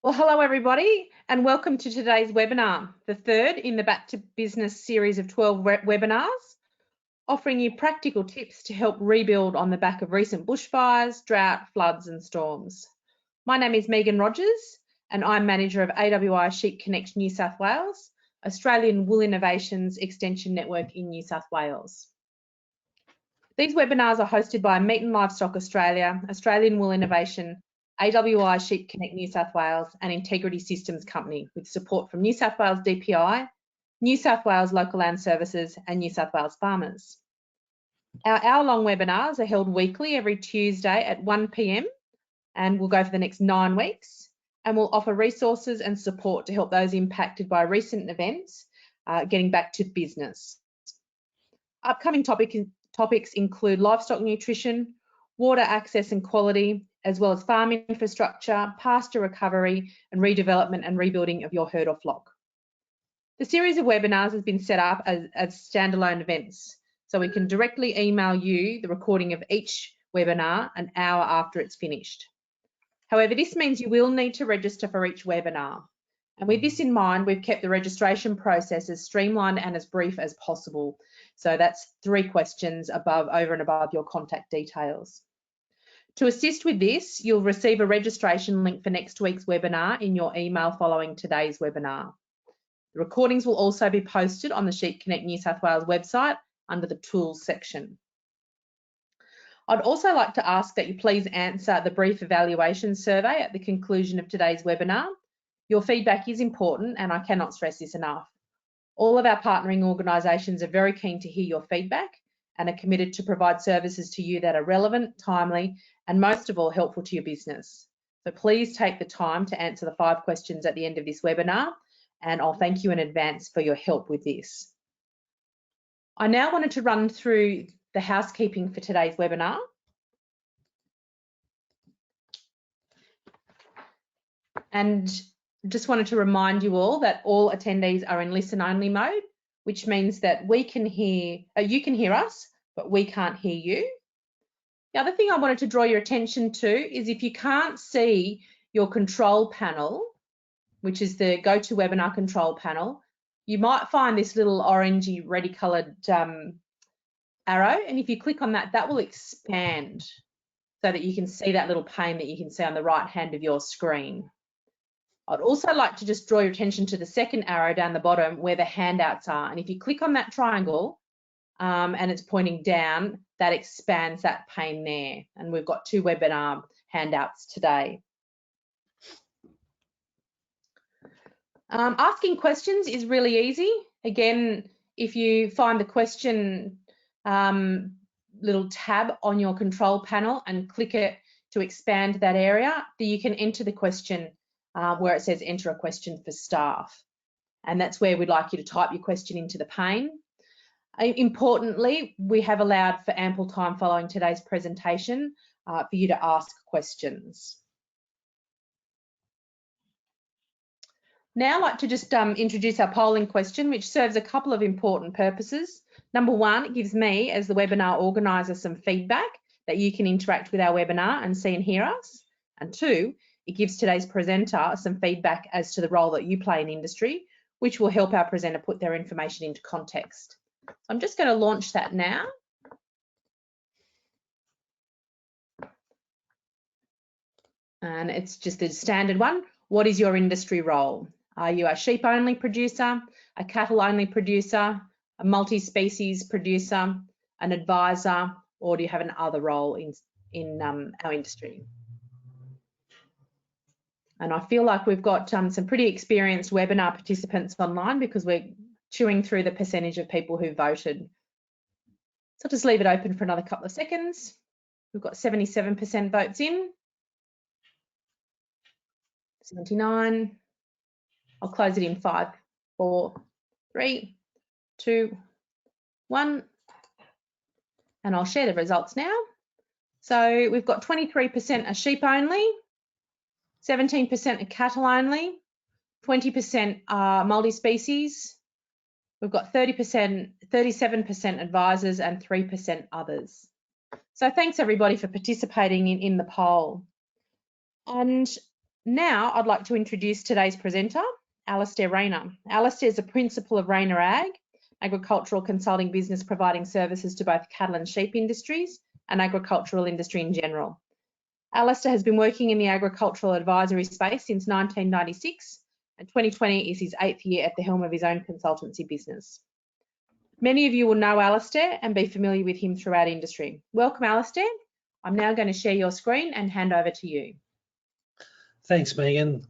Well, hello everybody, and welcome to today's webinar, the third in the Back to Business series of 12 webinars, offering you practical tips to help rebuild on the back of recent bushfires, drought, floods and storms. My name is Megan Rogers, and I'm manager of AWI Sheep Connect New South Wales, Australian Wool Innovations Extension Network in New South Wales. These webinars are hosted by Meat and Livestock Australia, Australian Wool Innovation, AWI Sheep Connect New South Wales and Integrity Systems Company with support from New South Wales DPI, New South Wales Local Land Services and New South Wales Farmers. Our hour-long webinars are held weekly every Tuesday at 1 p.m. and will go for the next 9 weeks, and will offer resources and support to help those impacted by recent events getting back to business. Upcoming topics include livestock nutrition, water access and quality, as well as farm infrastructure, pasture recovery and redevelopment and rebuilding of your herd or flock. The series of webinars has been set up as standalone events, so we can directly email you the recording of each webinar an hour after it's finished. However, this means you will need to register for each webinar. And with this in mind, we've kept the registration process as streamlined and as brief as possible. So that's 3 questions over and above your contact details. To assist with this, you'll receive a registration link for next week's webinar in your email following today's webinar. The recordings will also be posted on the Sheep Connect New South Wales website under the Tools section. I'd also like to ask that you please answer the brief evaluation survey at the conclusion of today's webinar. Your feedback is important and I cannot stress this enough. All of our partnering organisations are very keen to hear your feedback and are committed to provide services to you that are relevant, timely, and most of all helpful to your business. So please take the time to answer the 5 questions at the end of this webinar, and I'll thank you in advance for your help with this. I now wanted to run through the housekeeping for today's webinar. And just wanted to remind you all that all attendees are in listen-only mode, which means that you can hear us, but we can't hear you. The other thing I wanted to draw your attention to is if you can't see your control panel, which is the GoToWebinar control panel, you might find this little orangey reddy coloured arrow, and if you click on that, that will expand so that you can see that little pane that you can see on the right hand of your screen. I'd also like to just draw your attention to the second arrow down the bottom where the handouts are, and if you click on that triangle and it's pointing down, that expands that pane there, and we've got 2 webinar handouts today. Asking questions is really easy. Again, if you find the question little tab on your control panel and click it to expand that area, you can enter the question where it says enter a question for staff. And that's where we'd like you to type your question into the pane. Importantly, we have allowed for ample time following today's presentation for you to ask questions. Now I'd like to just introduce our polling question, which serves a couple of important purposes. Number 1, it gives me, as the webinar organiser, some feedback that you can interact with our webinar and see and hear us. And 2, it gives today's presenter some feedback as to the role that you play in industry, which will help our presenter put their information into context. So I'm just going to launch that now. And it's just the standard one. What is your industry role? Are you a sheep-only producer, a cattle-only producer, a multi-species producer, an advisor, or do you have an other role in our industry? And I feel like we've got some pretty experienced webinar participants online because we're chewing through the percentage of people who voted. So I'll just leave it open for another couple of seconds. We've got 77% votes in. 79. I'll close it in 5, 4, 3, 2, 1. And I'll share the results now. So we've got 23% are sheep only, 17% are cattle only, 20% are multi-species. We've got 37% advisors and 3% others. So thanks everybody for participating in the poll. And Now I'd like to introduce today's presenter, Alistair Rayner. Alistair is a principal of Rayner Ag, agricultural consulting business providing services to both cattle and sheep industries and agricultural industry in general. Alistair has been working in the agricultural advisory space since 1996, and 2020 is his 8th year at the helm of his own consultancy business. Many of you will know Alistair and be familiar with him throughout industry. Welcome, Alistair. I'm now going to share your screen and hand over to you. Thanks, Megan.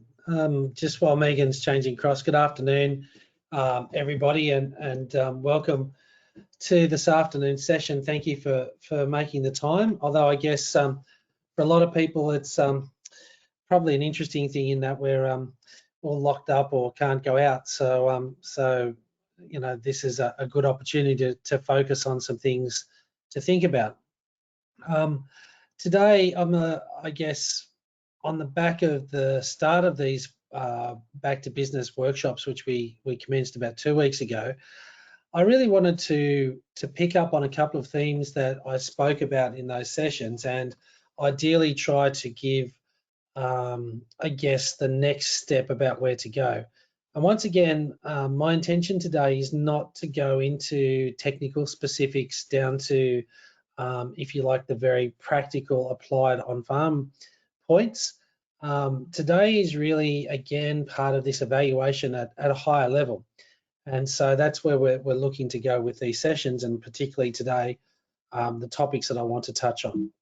Just while Megan's changing across, good afternoon, everybody, and welcome to this afternoon's session. Thank you for making the time. Although I guess for a lot of people, it's probably an interesting thing in that we're all locked up or can't go out. So you know, this is a good opportunity to focus on some things to think about. Today, I guess, on the back of the start of these back to business workshops, which we commenced about 2 weeks ago, I really wanted to pick up on a couple of themes that I spoke about in those sessions, and ideally try to give, I guess, the next step about where to go. And once again, my intention today is not to go into technical specifics down to, if you like, the very practical applied on farm points. Today is really, again, part of this evaluation at a higher level. And so that's where we're looking to go with these sessions, and particularly today, the topics that I want to touch on.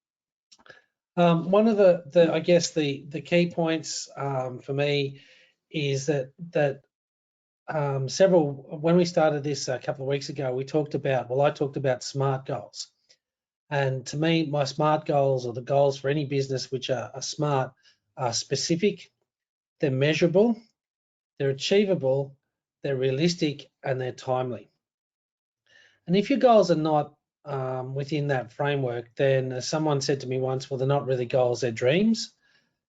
One of the I guess the key points for me is that when we started this a couple of weeks ago, I talked about SMART goals. And to me, my SMART goals, or the goals for any business which are SMART, are specific, they're measurable, they're achievable, they're realistic, and they're timely. And if your goals are not within that framework, then as someone said to me once, well, they're not really goals, they're dreams.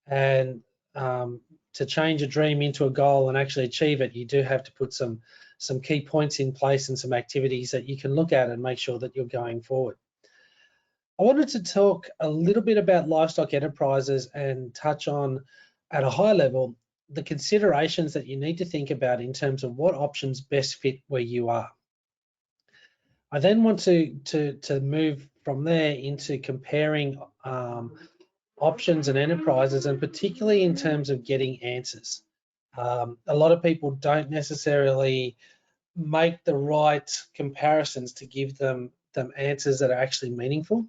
And to change a dream into a goal and actually achieve it, you do have to put some key points in place and some activities that you can look at and make sure that you're going forward. I wanted to talk a little bit about livestock enterprises and touch on, at a high level, the considerations that you need to think about in terms of what options best fit where you are. I then want to move from there into comparing options and enterprises, and particularly in terms of getting answers. A lot of people don't necessarily make the right comparisons to give them answers that are actually meaningful.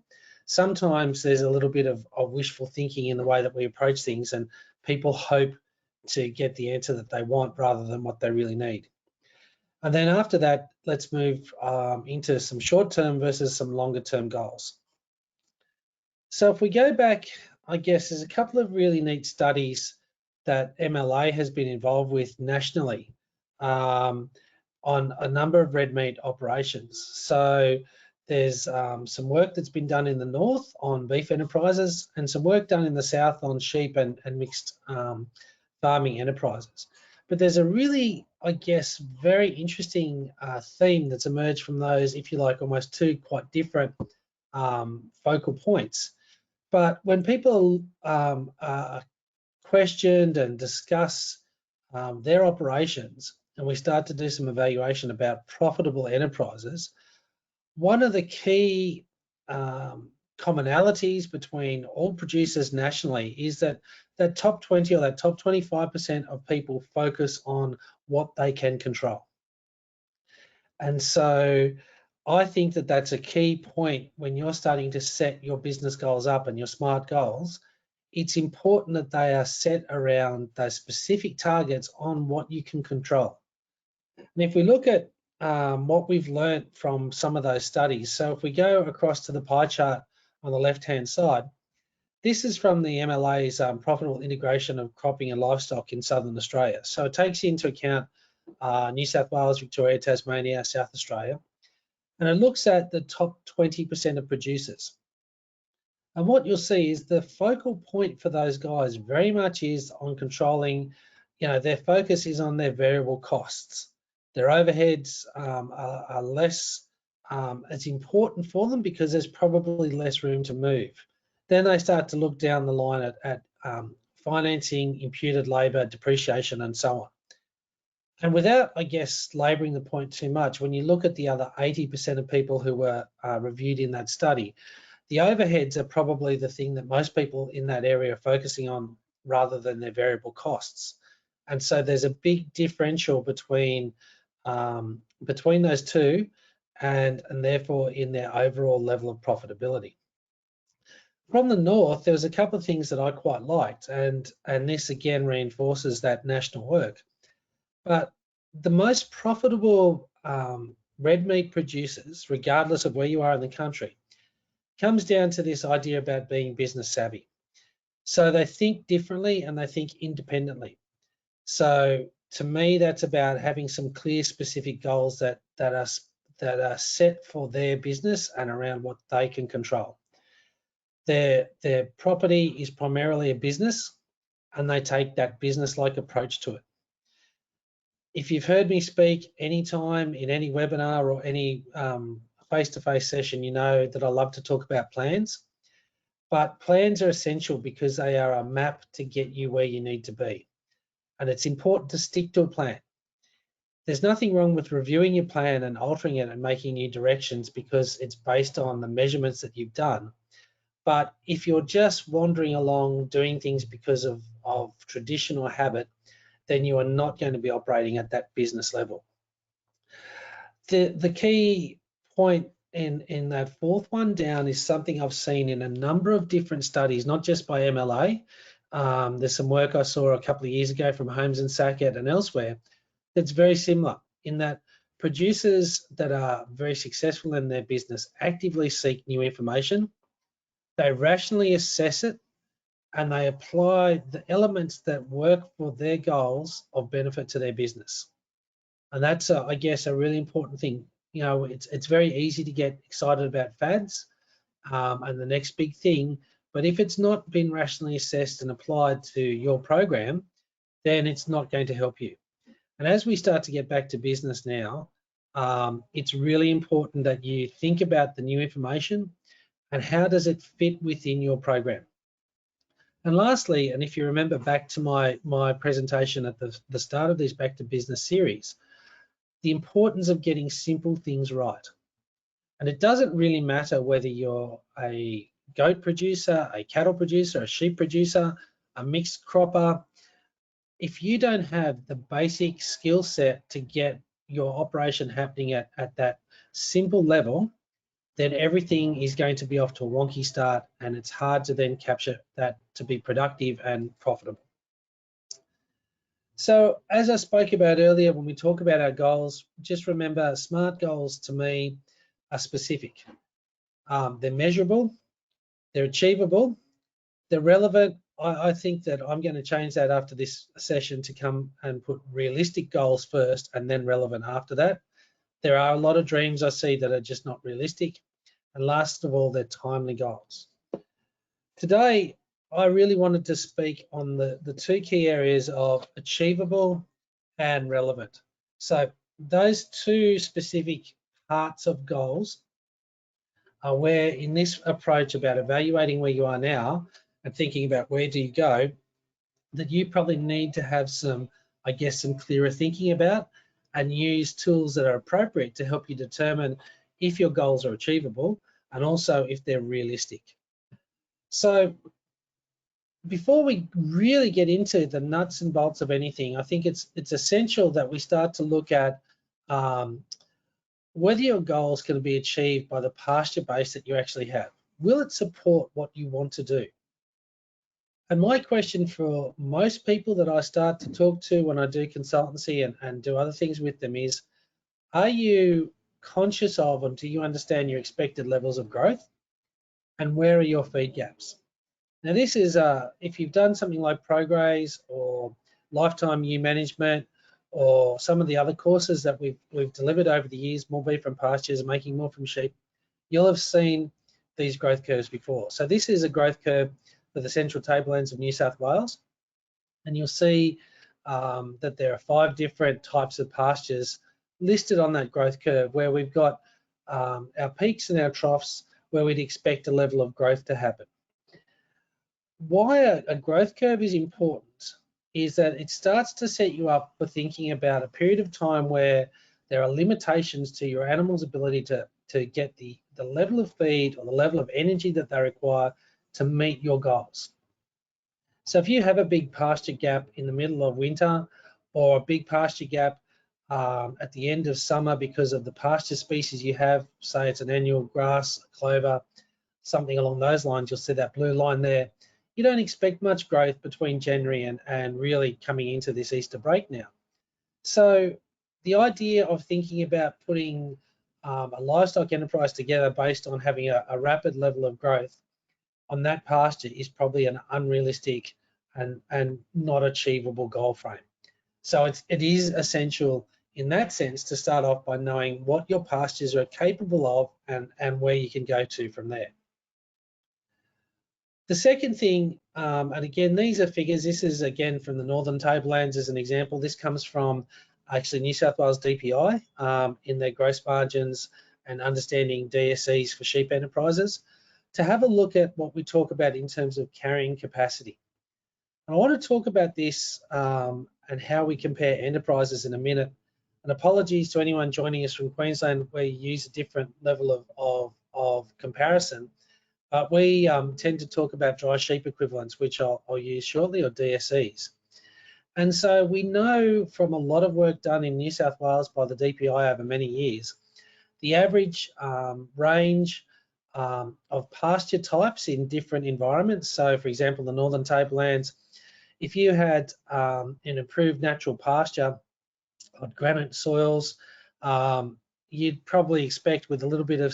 Sometimes there's a little bit of wishful thinking in the way that we approach things, and people hope to get the answer that they want rather than what they really need. And then after that, let's move into some short-term versus some longer-term goals. So if we go back, I guess there's a couple of really neat studies that MLA has been involved with nationally on a number of red meat operations. So there's some work that's been done in the north on beef enterprises, and some work done in the south on sheep and mixed farming enterprises. But there's a really, I guess, very interesting theme that's emerged from those, if you like, almost two quite different focal points. But when people questioned and discuss their operations, and we start to do some evaluation about profitable enterprises, one of the key commonalities between all producers nationally is that top 20 or that top 25% of people focus on what they can control. And so I think that that's a key point when you're starting to set your business goals up and your SMART goals. It's important that they are set around those specific targets on what you can control. And if we look at what we've learned from some of those studies, so if we go across to the pie chart on the left-hand side, this is from the MLA's profitable integration of cropping and livestock in Southern Australia. So it takes into account New South Wales, Victoria, Tasmania, South Australia, and it looks at the top 20% of producers. And what you'll see is the focal point for those guys very much is on controlling, you know, their focus is on their variable costs. Their overheads are less as important for them because there's probably less room to move. Then they start to look down the line at financing, imputed labour, depreciation, and so on. And without, I guess, labouring the point too much, when you look at the other 80% of people who were reviewed in that study, the overheads are probably the thing that most people in that area are focusing on rather than their variable costs. And so there's a big differential between those two, and therefore in their overall level of profitability. From the north, there was a couple of things that I quite liked, and this again reinforces that national work. But the most profitable red meat producers, regardless of where you are in the country, comes down to this idea about being business savvy. So they think differently and they think independently. So to me, that's about having some clear, specific goals that are set for their business and around what they can control. Their property is primarily a business, and they take that business-like approach to it. If you've heard me speak anytime in any webinar or any face-to-face session, you know that I love to talk about plans. But plans are essential because they are a map to get you where you need to be. And it's important to stick to a plan. There's nothing wrong with reviewing your plan and altering it and making new directions because it's based on the measurements that you've done. But if you're just wandering along doing things because of tradition or habit, then you are not going to be operating at that business level. The key point in that fourth one down is something I've seen in a number of different studies, not just by MLA. There's some work I saw a couple of years ago from Holmes and Sackett and elsewhere that's very similar in that producers that are very successful in their business actively seek new information. They rationally assess it and they apply the elements that work for their goals of benefit to their business. And that's, I guess, a really important thing. You know, it's very easy to get excited about fads and the next big thing, but if it's not been rationally assessed and applied to your program, then it's not going to help you. And as we start to get back to business now, it's really important that you think about the new information and how does it fit within your program. And lastly, and if you remember back to my presentation at the start of this Back to Business series, the importance of getting simple things right. And it doesn't really matter whether you're a goat producer, a cattle producer, a sheep producer, a mixed cropper. If you don't have the basic skill set to get your operation happening at that simple level, then everything is going to be off to a wonky start, and it's hard to then capture that to be productive and profitable. So as I spoke about earlier, when we talk about our goals, just remember SMART goals to me are specific. They're measurable, they're achievable, they're relevant. I think that I'm going to change that after this session to come and put realistic goals first and then relevant after that. There are a lot of dreams I see that are just not realistic. And last of all, they're timely goals. Today, I really wanted to speak on the two key areas of achievable and relevant. So those two specific parts of goals are where in this approach about evaluating where you are now and thinking about where do you go, that you probably need to have some, I guess, some clearer thinking about and use tools that are appropriate to help you determine if your goals are achievable and also if they're realistic. So before we really get into the nuts and bolts of anything, I think it's essential that we start to look at whether your goals can be achieved by the pasture base that you actually have. Will it support what you want to do? And my question for most people that I start to talk to when I do consultancy and do other things with them is, are you conscious of and do you understand your expected levels of growth? And where are your feed gaps? Now this is, if you've done something like ProGraze or Lifetime Ewe Management or some of the other courses that we've delivered over the years, More Beef from Pastures, Making More from Sheep, you'll have seen these growth curves before. So this is a growth curve for the Central Tablelands of New South Wales. And you'll see that there are 5 different types of pastures listed on that growth curve where we've got our peaks and our troughs where we'd expect a level of growth to happen. why a growth curve is important is that it starts to set you up for thinking about a period of time where there are limitations to your animal's ability to get the level of feed or the level of energy that they require to meet your goals. So if you have a big pasture gap in the middle of winter, or a big pasture gap at the end of summer because of the pasture species you have, say it's an annual grass, clover, something along those lines, you'll see that blue line there. You don't expect much growth between January and really coming into this Easter break now. So the idea of thinking about putting a livestock enterprise together based on having a rapid level of growth on that pasture is probably an unrealistic and not achievable goal frame. So it is essential in that sense to start off by knowing what your pastures are capable of and where you can go to from there. The second thing, and again, these are figures, this is again from the Northern Tablelands as an example. This comes from actually New South Wales DPI in their gross margins and understanding DSEs for sheep enterprises, to have a look at what we talk about in terms of carrying capacity. And I want to talk about this and how we compare enterprises in a minute. And apologies to anyone joining us from Queensland where you use a different level of comparison. But we tend to talk about dry sheep equivalents, which I'll use shortly, or DSEs. And so we know from a lot of work done in New South Wales by the DPI over many years, the average range of pasture types in different environments. So for example, the Northern Tablelands, if you had an improved natural pasture on granite soils, you'd probably expect with a little bit of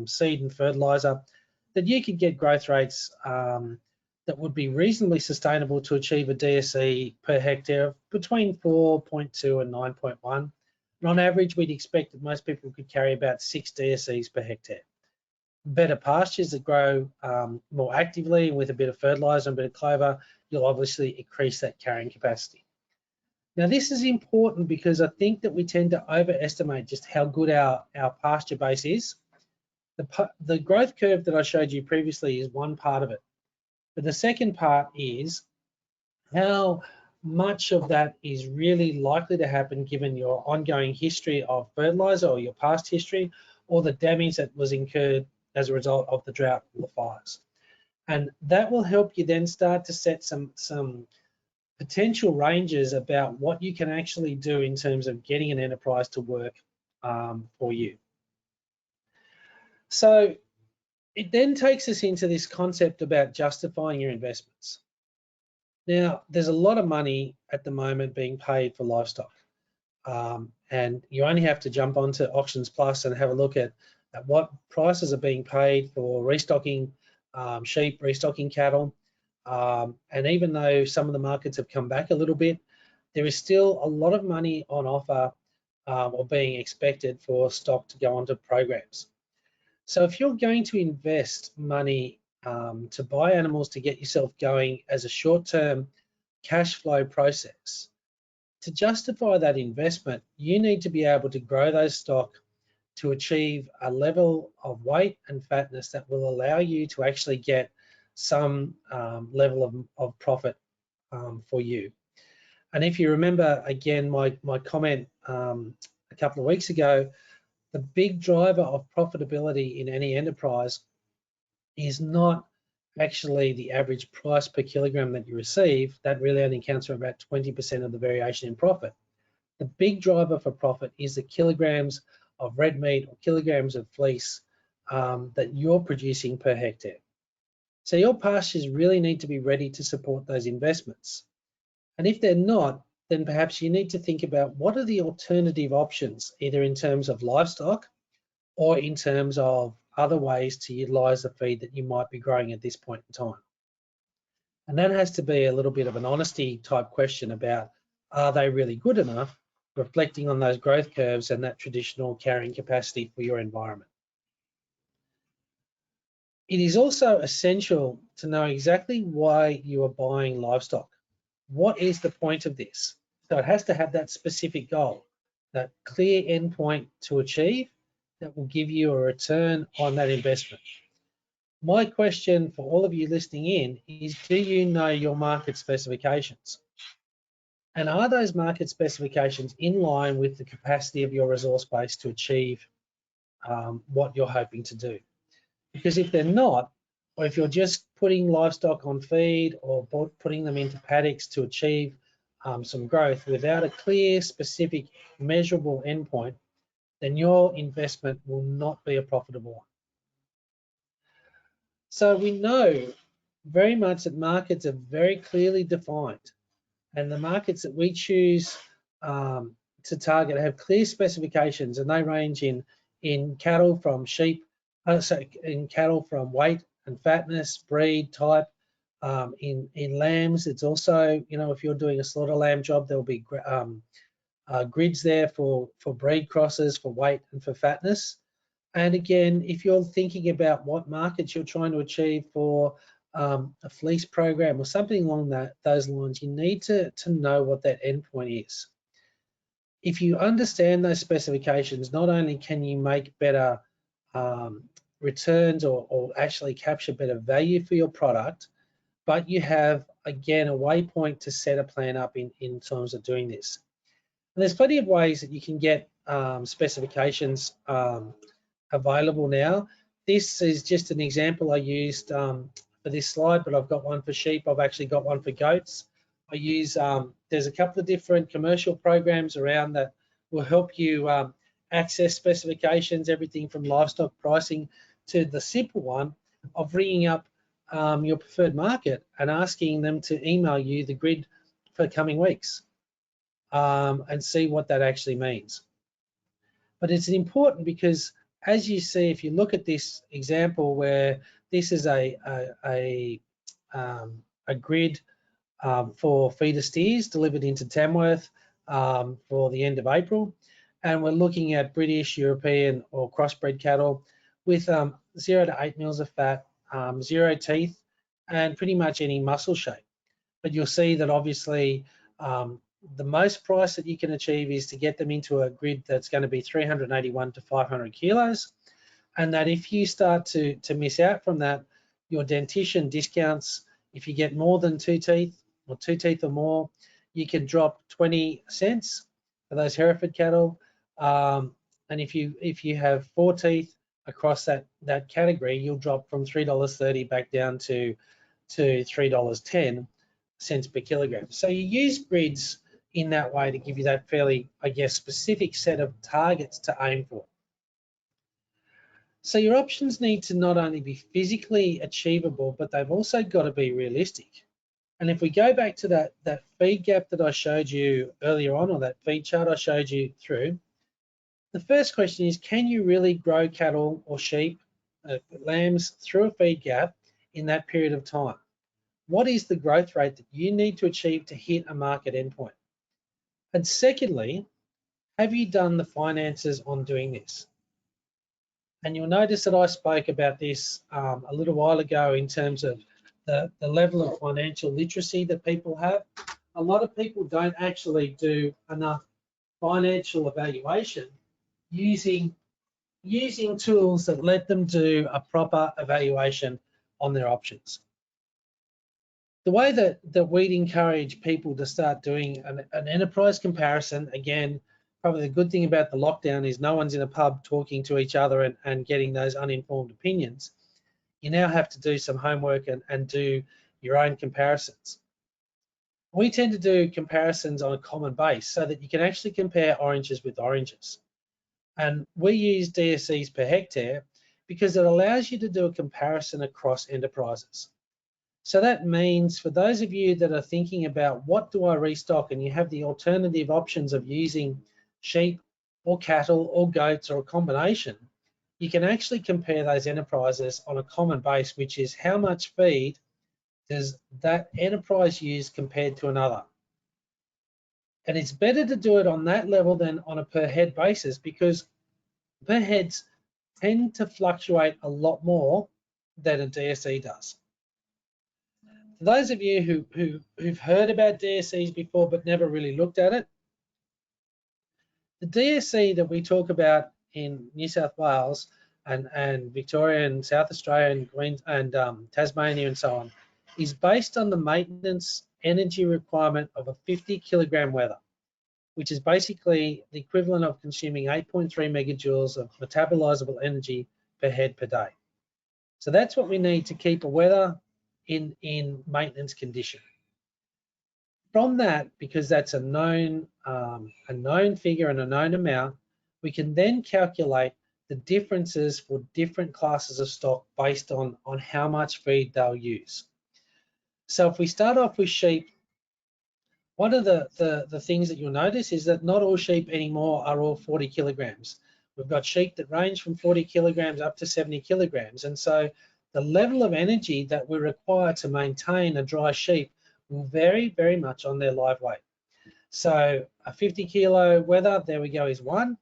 seed and fertilizer that you could get growth rates that would be reasonably sustainable to achieve a DSE per hectare of between 4.2 and 9.1. And on average, we'd expect that most people could carry about 6 DSEs per hectare. Better pastures that grow more actively with a bit of fertilizer and a bit of clover, you'll obviously increase that carrying capacity. Now, this is important because I think that we tend to overestimate just how good our pasture base is. The growth curve that I showed you previously is one part of it. But the second part is how much of that is really likely to happen given your ongoing history of fertilizer or your past history, or the damage that was incurred as a result of the drought or the fires. And that will help you then start to set some potential ranges about what you can actually do in terms of getting an enterprise to work for you. So it then takes us into this concept about justifying your investments. Now, there's a lot of money at the moment being paid for livestock, and you only have to jump onto Auctions Plus and have a look at what prices are being paid for restocking sheep, restocking cattle, and even though some of the markets have come back a little bit, there is still a lot of money on offer or being expected for stock to go onto programs. So if you're going to invest money to buy animals to get yourself going as a short-term cash flow process, to justify that investment, you need to be able to grow those stock to achieve a level of weight and fatness that will allow you to actually get some level of profit for you. And if you remember, again, my comment a couple of weeks ago, the big driver of profitability in any enterprise is not actually the average price per kilogram that you receive. That really only accounts for about 20% of the variation in profit. The big driver for profit is the kilograms of red meat or kilograms of fleece that you're producing per hectare. So your pastures really need to be ready to support those investments. And if they're not, then perhaps you need to think about what are the alternative options, either in terms of livestock or in terms of other ways to utilize the feed that you might be growing at this point in time. And that has to be a little bit of an honesty type question about, are they really good enough, reflecting on those growth curves and that traditional carrying capacity for your environment. It is also essential to know exactly why you are buying livestock. What is the point of this? So it has to have that specific goal, that clear endpoint to achieve that will give you a return on that investment. My question for all of you listening in is, do you know your market specifications? And are those market specifications in line with the capacity of your resource base to achieve what you're hoping to do? Because if they're not, or if you're just putting livestock on feed or putting them into paddocks to achieve some growth without a clear, specific, measurable endpoint, then your investment will not be a profitable one. So we know very much that markets are very clearly defined, and the markets that we choose to target have clear specifications, and they range in cattle from sheep, in cattle from weight and fatness, breed, type. In lambs, it's also, you know, if you're doing a slaughter lamb job, there'll be grids there for breed crosses, for weight and for fatness. And again, if you're thinking about what markets you're trying to achieve for a fleece program or something along those lines, you need to know what that endpoint is. If you understand those specifications, not only can you make better returns or actually capture better value for your product, but you have, again, a waypoint to set a plan up in terms of doing this. And there's plenty of ways that you can get specifications available now. This is just an example I used for this slide, but I've got one for sheep. I've actually got one for goats. I use, there's a couple of different commercial programs around that will help you access specifications, everything from livestock pricing to the simple one of ringing up your preferred market and asking them to email you the grid for coming weeks and see what that actually means. But it's important because, as you see, if you look at this example where this is a grid for feeder steers delivered into Tamworth for the end of April, and we're looking at British, European or crossbred cattle with 0 to 8 mils of fat, 0 teeth, and pretty much any muscle shape. But you'll see that obviously the most price that you can achieve is to get them into a grid that's going to be 381 to 500 kilos, and that if you start to miss out from that, your dentition discounts. If you get more than 2 teeth or 2 teeth or more, you can drop 20 cents for those Hereford cattle, and if you have 4 teeth across that category, you'll drop from $3.30 back down to $3.10 per kilogram. So you use grids in that way to give you that fairly, I guess, specific set of targets to aim for. So your options need to not only be physically achievable, but they've also got to be realistic. And if we go back to that feed gap that I showed you earlier on, or that feed chart I showed you through, the first question is, can you really grow cattle or sheep, lambs through a feed gap in that period of time? What is the growth rate that you need to achieve to hit a market endpoint? And secondly, have you done the finances on doing this? And you'll notice that I spoke about this a little while ago in terms of the level of financial literacy that people have. A lot of people don't actually do enough financial evaluation using tools that let them do a proper evaluation on their options. The way that we'd encourage people to start doing an enterprise comparison, again, probably the good thing about the lockdown is no one's in a pub talking to each other and getting those uninformed opinions. You now have to do some homework and do your own comparisons. We tend to do comparisons on a common base so that you can actually compare oranges with oranges. And we use DSEs per hectare because it allows you to do a comparison across enterprises. So that means for those of you that are thinking about what do I restock, and you have the alternative options of using sheep or cattle or goats or a combination, you can actually compare those enterprises on a common base, which is how much feed does that enterprise use compared to another. And it's better to do it on that level than on a per head basis, because per heads tend to fluctuate a lot more than a DSE does. For those of you who've heard about DSEs before but never really looked at it, the DSE that we talk about in New South Wales and Victoria and South Australia and Tasmania and so on, is based on the maintenance energy requirement of a 50 kilogram wether, which is basically the equivalent of consuming 8.3 megajoules of metabolizable energy per head per day. So that's what we need to keep a wether in maintenance condition. From that, because that's a known figure and a known amount, we can then calculate the differences for different classes of stock based on how much feed they'll use. So if we start off with sheep, one of the things that you'll notice is that not all sheep anymore are all 40 kilograms. We've got sheep that range from 40 kilograms up to 70 kilograms. And so the level of energy that we require to maintain a dry sheep will vary very much on their live weight. So a 50 kilo wether, there we go, is 1.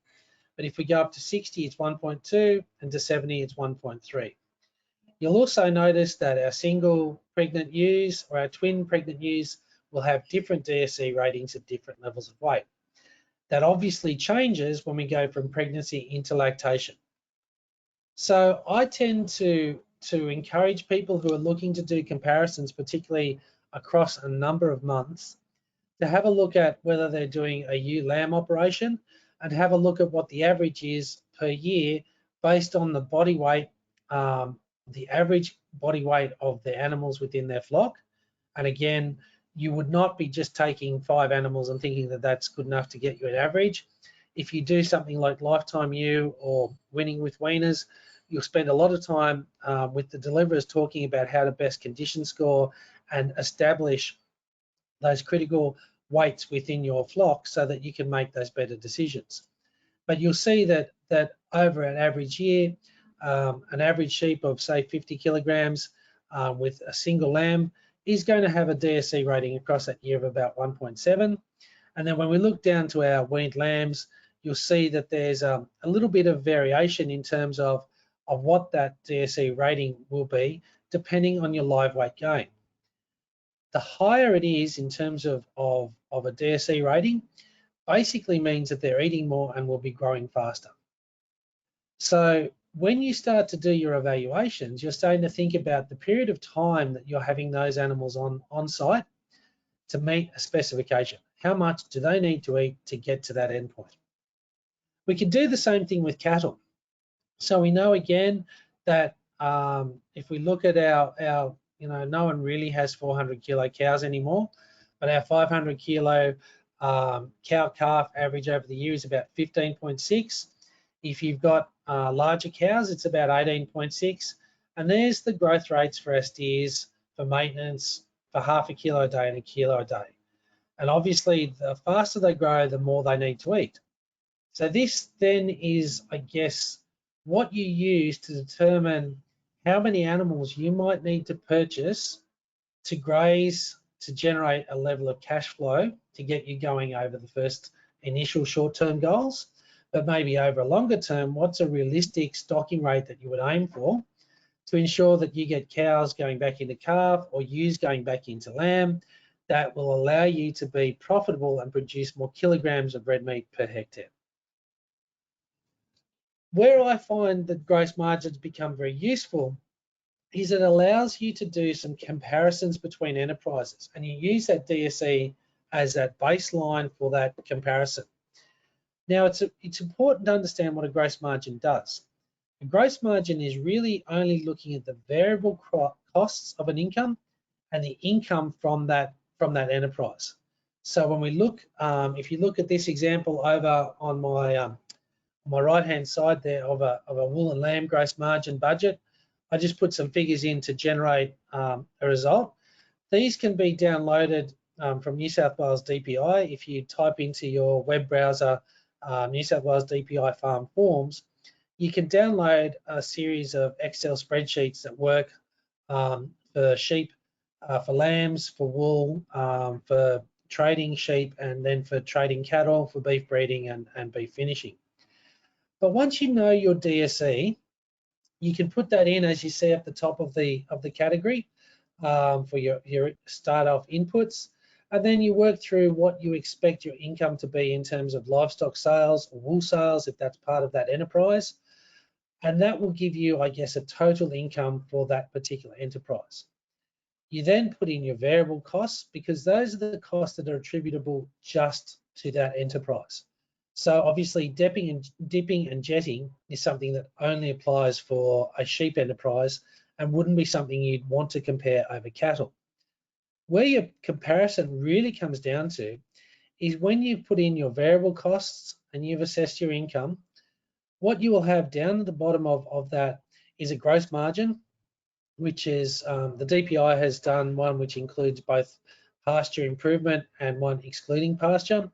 But if we go up to 60, it's 1.2, and to 70, it's 1.3. You'll also notice that our single pregnant ewes or our twin pregnant ewes will have different DSE ratings at different levels of weight. That obviously changes when we go from pregnancy into lactation. So I tend to encourage people who are looking to do comparisons, particularly across a number of months, to have a look at whether they're doing a ewe lamb operation and have a look at what the average is per year based on the body weight, the average body weight of the animals within their flock. And again, you would not be just taking 5 animals and thinking that that's good enough to get you an average. If you do something like lifetime ewe or winning with weaners, you'll spend a lot of time with the deliverers talking about how to best condition score and establish those critical weights within your flock so that you can make those better decisions. But you'll see that over an average year, an average sheep of say 50 kilograms with a single lamb is going to have a DSE rating across that year of about 1.7. And then when we look down to our weaned lambs, you'll see that there's a little bit of variation in terms of what that DSE rating will be depending on your live weight gain. The higher it is in terms of a DSE rating, basically means that they're eating more and will be growing faster. So when you start to do your evaluations, you're starting to think about the period of time that you're having those animals on site to meet a specification. How much do they need to eat to get to that endpoint? We can do the same thing with cattle. So we know again that if we look at our no one really has 400 kilo cows anymore, but our 500 kilo cow calf average over the year is about 15.6. If you've got larger cows, it's about 18.6. And there's the growth rates for our steers for maintenance for half a kilo a day and a kilo a day. And obviously, the faster they grow, the more they need to eat. So this then is, I guess, what you use to determine how many animals you might need to purchase to graze to generate a level of cash flow to get you going over the first initial short-term goals. But maybe over a longer term, what's a realistic stocking rate that you would aim for to ensure that you get cows going back into calf or ewes going back into lamb that will allow you to be profitable and produce more kilograms of red meat per hectare. Where I find that gross margins become very useful is it allows you to do some comparisons between enterprises, and you use that DSE as that baseline for that comparison. Now, it's important to understand what a gross margin does. A gross margin is really only looking at the variable costs of an income and the income from that enterprise. So when we look, if you look at this example over on my right-hand side there of a wool and lamb gross margin budget, I just put some figures in to generate a result. These can be downloaded from New South Wales DPI. If you type into your web browser New South Wales DPI farm forms, you can download a series of Excel spreadsheets that work for sheep, for lambs, for wool, for trading sheep, and then for trading cattle, for beef breeding and beef finishing. But once you know your DSE, you can put that in, as you see at the top of the category for your start off inputs, and then you work through what you expect your income to be in terms of livestock sales or wool sales, if that's part of that enterprise. and that will give you, I guess, a total income for that particular enterprise. You then put in your variable costs, because those are the costs that are attributable just to that enterprise. So obviously dipping and jetting is something that only applies for a sheep enterprise and wouldn't be something you'd want to compare over cattle. Where your comparison really comes down to is when you put in your variable costs and you've assessed your income, what you will have down at the bottom of that is a gross margin, which is the DPI has done one which includes both pasture improvement and one excluding pasture.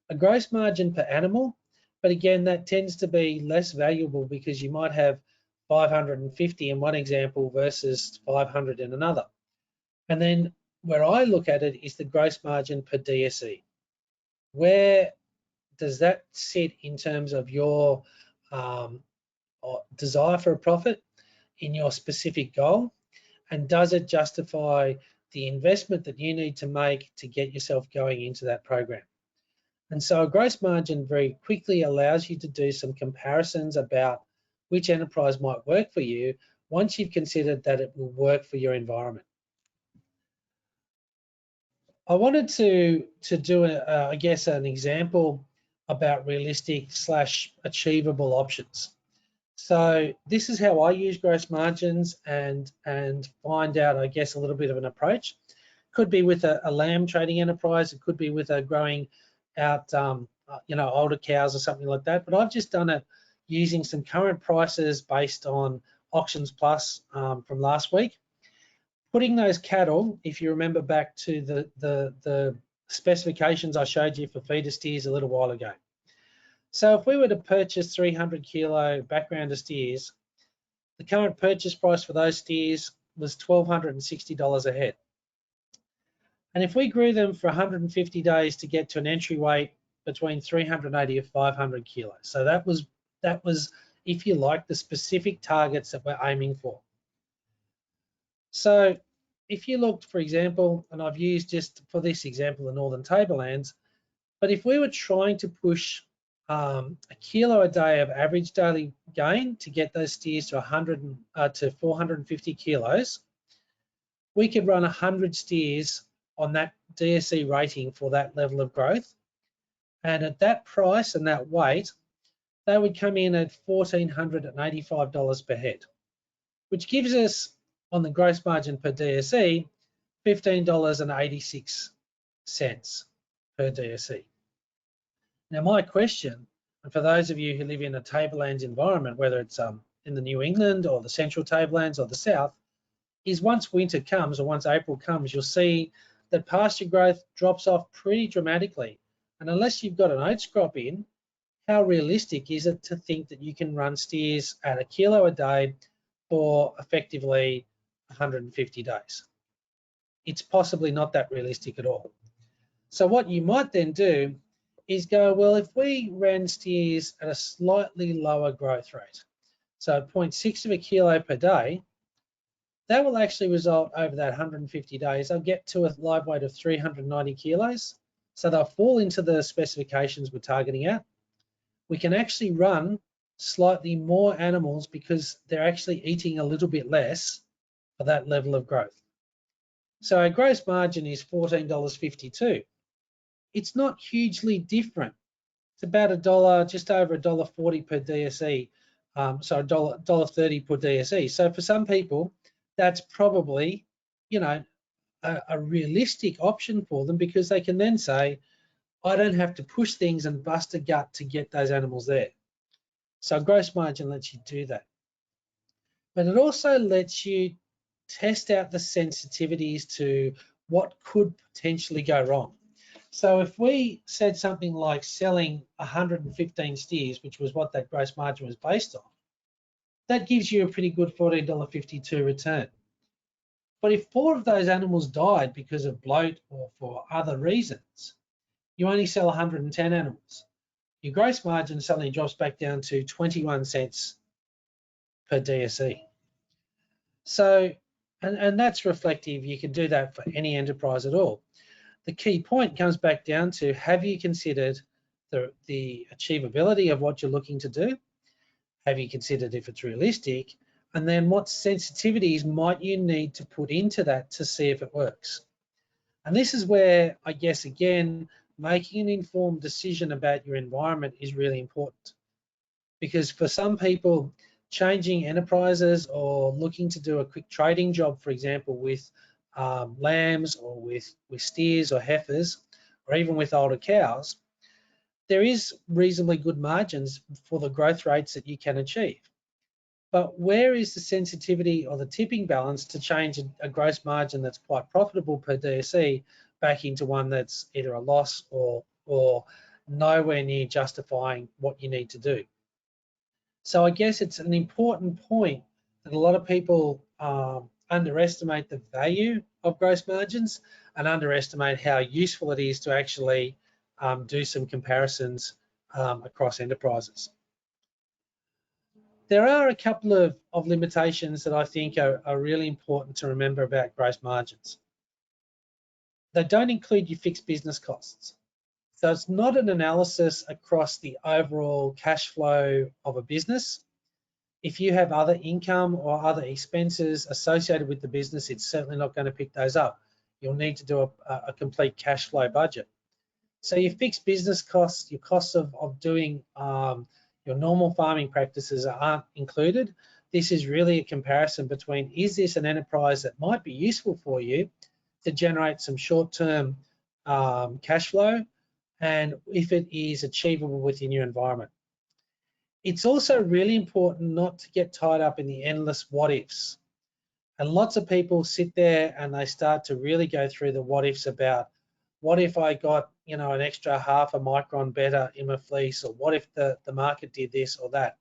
A gross margin per animal, but again, that tends to be less valuable because you might have 550 in one example versus 500 in another. And then where I look at it is the gross margin per DSE. Where does that sit in terms of your desire for a profit in your specific goal? And does it justify the investment that you need to make to get yourself going into that program? And so a gross margin very quickly allows you to do some comparisons about which enterprise might work for you once you've considered that it will work for your environment. I wanted to do, I guess, an example about realistic / achievable options. So this is how I use gross margins and find out, I guess, a little bit of an approach. Could be with a lamb trading enterprise. It could be with a growing out, older cows or something like that. But I've just done it using some current prices based on Auctions Plus from last week. Putting those cattle, if you remember back to the specifications I showed you for feeder steers a little while ago. So if we were to purchase 300 kilo backgrounder steers, the current purchase price for those steers was $1,260 a head. And if we grew them for 150 days to get to an entry weight between 380 and 500 kilos. So that was, if you like, the specific targets that we're aiming for. So if you looked, for example, and I've used just for this example the Northern Tablelands, but if we were trying to push a kilo a day of average daily gain to get those steers to 450 kilos, we could run 100 steers on that DSE rating for that level of growth. And at that price and that weight, they would come in at $1,485 per head, which gives us on the gross margin per DSE, $15.86 per DSE. Now my question, and for those of you who live in a tablelands environment, whether it's in the New England or the Central Tablelands or the South, is once winter comes or once April comes, you'll see that pasture growth drops off pretty dramatically. And unless you've got an oats crop in, how realistic is it to think that you can run steers at a kilo a day for effectively 150 days? It's possibly not that realistic at all. So what you might then do is go, well, if we ran steers at a slightly lower growth rate, so 0.6 of a kilo per day, that will actually result over that 150 days, they'll get to a live weight of 390 kilos. So they'll fall into the specifications we're targeting at. We can actually run slightly more animals because they're actually eating a little bit less for that level of growth. So our gross margin is $14.52. It's not hugely different. It's about $1, just over $1.40 per DSE. So $1.30 per DSE. So for some people, that's probably, a realistic option for them because they can then say, I don't have to push things and bust a gut to get those animals there. So gross margin lets you do that. But it also lets you test out the sensitivities to what could potentially go wrong. So if we said something like selling 115 steers, which was what that gross margin was based on, that gives you a pretty good $14.52 return. But if 4 of those animals died because of bloat or for other reasons, you only sell 110 animals. Your gross margin suddenly drops back down to 21 cents per DSE. So, and that's reflective. You can do that for any enterprise at all. The key point comes back down to, have you considered the achievability of what you're looking to do? Have you considered if it's realistic? And then what sensitivities might you need to put into that to see if it works? And this is where, I guess, again, making an informed decision about your environment is really important. Because for some people, changing enterprises or looking to do a quick trading job, for example, with lambs or with steers or heifers, or even with older cows, there is reasonably good margins for the growth rates that you can achieve. But where is the sensitivity or the tipping balance to change a gross margin that's quite profitable per DSE back into one that's either a loss or nowhere near justifying what you need to do? So I guess it's an important point that a lot of people underestimate the value of gross margins and underestimate how useful it is to actually do some comparisons across enterprises. There are a couple of limitations that I think are really important to remember about gross margins. They don't include your fixed business costs. So it's not an analysis across the overall cash flow of a business. If you have other income or other expenses associated with the business, it's certainly not going to pick those up. You'll need to do a complete cash flow budget. So your fixed business costs, your costs of doing your normal farming practices aren't included. This is really a comparison between, is this an enterprise that might be useful for you to generate some short-term cash flow, and if it is achievable within your environment. It's also really important not to get tied up in the endless what ifs. And lots of people sit there and they start to really go through the what ifs about, what if I got, an extra half a micron better in my fleece, or what if the market did this or that?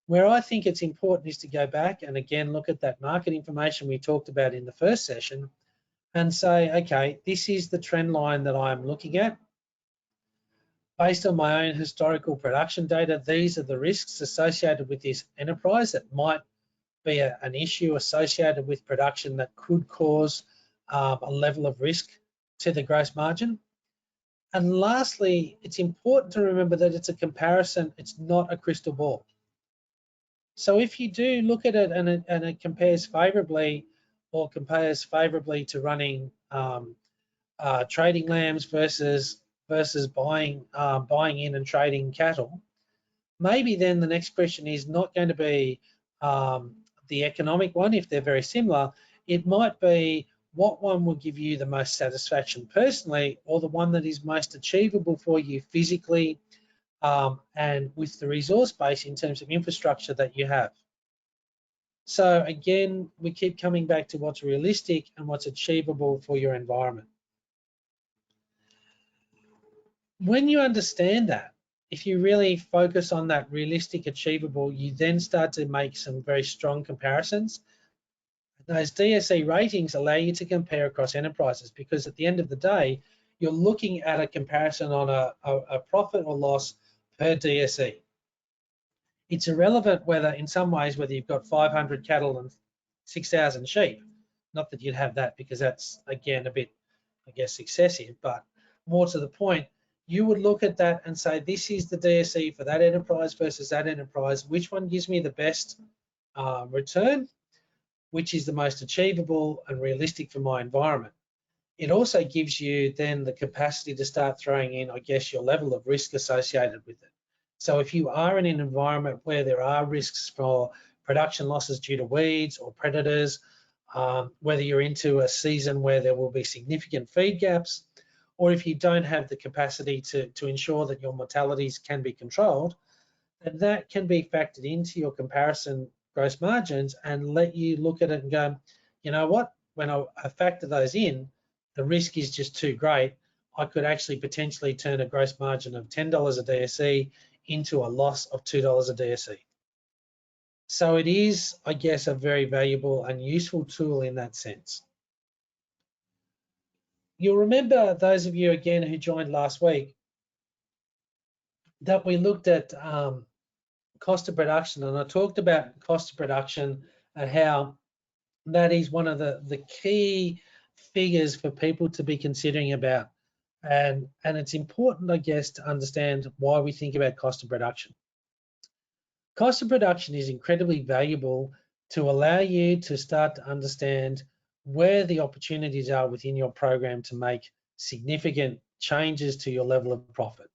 Where I think it's important is to go back and again look at that market information we talked about in the first session and say, okay, this is the trend line that I'm looking at. Based on my own historical production data, these are the risks associated with this enterprise that might be an issue associated with production that could cause a level of risk to the gross margin. And lastly, it's important to remember that it's a comparison, it's not a crystal ball. So if you do look at it and it compares favorably or compares favorably to running trading lambs versus buying in and trading cattle, maybe then the next question is not going to be the economic one if they're very similar. It might be what one will give you the most satisfaction personally, or the one that is most achievable for you physically and with the resource base in terms of infrastructure that you have. So again, we keep coming back to what's realistic and what's achievable for your environment. When you understand that, if you really focus on that realistic, achievable, you then start to make some very strong comparisons. Those DSE ratings allow you to compare across enterprises, because at the end of the day, you're looking at a comparison on a profit or loss per DSE. It's irrelevant whether, in some ways, whether you've got 500 cattle and 6,000 sheep. Not that you'd have that, because that's, again, a bit, I guess, excessive, but more to the point, you would look at that and say, this is the DSE for that enterprise versus that enterprise. Which one gives me the best return? Which is the most achievable and realistic for my environment? It also gives you then the capacity to start throwing in, I guess, your level of risk associated with it. So if you are in an environment where there are risks for production losses due to weeds or predators, whether you're into a season where there will be significant feed gaps, or if you don't have the capacity to ensure that your mortalities can be controlled, then that can be factored into your comparison gross margins and let you look at it and go, you know what, when I factor those in, the risk is just too great. I could actually potentially turn a gross margin of $10 a DSE into a loss of $2 a DSE. So it is, I guess, a very valuable and useful tool in that sense. You'll remember, those of you again who joined last week, that we looked at cost of production, and I talked about cost of production and how that is one of the key figures for people to be considering about. And it's important, I guess, to understand why we think about cost of production. Cost of production is incredibly valuable to allow you to start to understand where the opportunities are within your program to make significant changes to your level of profit.